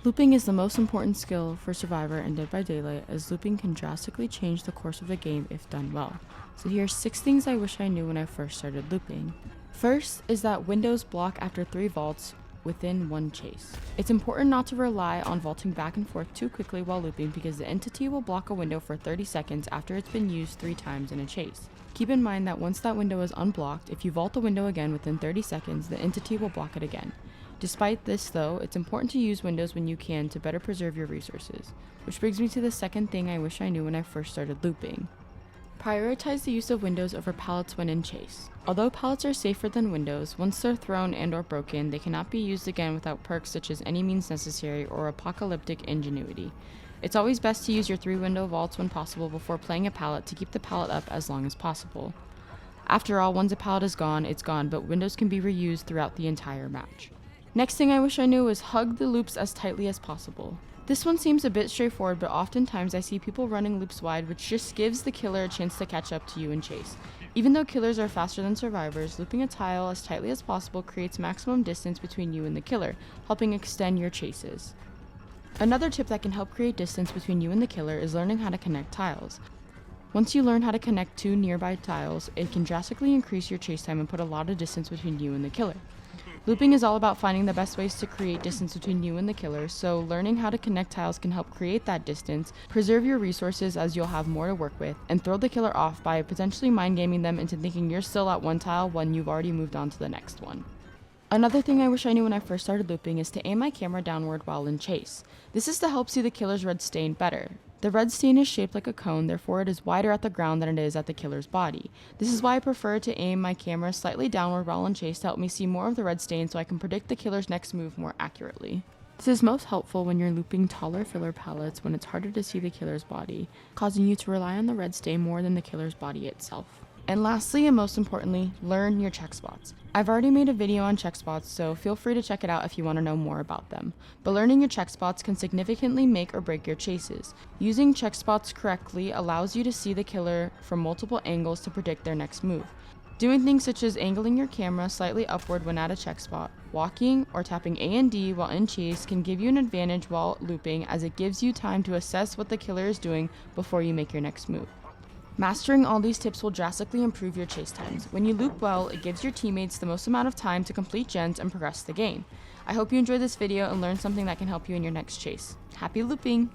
Looping is the most important skill for Survivor and Dead by Daylight, as looping can drastically change the course of the game if done well. So here's 6 things I wish I knew when I first started looping. First is that windows block after 3 vaults within 1 chase. It's important not to rely on vaulting back and forth too quickly while looping, because the entity will block a window for 30 seconds after it's been used 3 times in a chase. Keep in mind that once that window is unblocked, if you vault the window again within 30 seconds, the entity will block it again. Despite this though, it's important to use windows when you can to better preserve your resources. Which brings me to the second thing I wish I knew when I first started looping. Prioritize the use of windows over pallets when in chase. Although pallets are safer than windows, once they're thrown and or broken, they cannot be used again without perks such as any means necessary or apocalyptic ingenuity. It's always best to use your 3 window vaults when possible before playing a pallet to keep the pallet up as long as possible. After all, once a pallet is gone, it's gone, but windows can be reused throughout the entire match. Next thing I wish I knew is hug the loops as tightly as possible. This one seems a bit straightforward, but oftentimes I see people running loops wide, which just gives the killer a chance to catch up to you and chase. Even though killers are faster than survivors, looping a tile as tightly as possible creates maximum distance between you and the killer, helping extend your chases. Another tip that can help create distance between you and the killer is learning how to connect tiles. Once you learn how to connect 2 nearby tiles, it can drastically increase your chase time and put a lot of distance between you and the killer. Looping is all about finding the best ways to create distance between you and the killer, so learning how to connect tiles can help create that distance, preserve your resources as you'll have more to work with, and throw the killer off by potentially mind gaming them into thinking you're still at one tile when you've already moved on to the next one. Another thing I wish I knew when I first started looping is to aim my camera downward while in chase. This is to help see the killer's red stain better. The red stain is shaped like a cone, therefore it is wider at the ground than it is at the killer's body. This is why I prefer to aim my camera slightly downward while in chase to help me see more of the red stain so I can predict the killer's next move more accurately. This is most helpful when you're looping taller filler pallets when it's harder to see the killer's body, causing you to rely on the red stain more than the killer's body itself. And lastly, and most importantly, learn your check spots. I've already made a video on check spots, so feel free to check it out if you want to know more about them. But learning your check spots can significantly make or break your chases. Using check spots correctly allows you to see the killer from multiple angles to predict their next move. Doing things such as angling your camera slightly upward when at a check spot, walking, or tapping A and D while in chase can give you an advantage while looping, as it gives you time to assess what the killer is doing before you make your next move. Mastering all these tips will drastically improve your chase times. When you loop well, it gives your teammates the most amount of time to complete gens and progress the game. I hope you enjoyed this video and learned something that can help you in your next chase. Happy looping!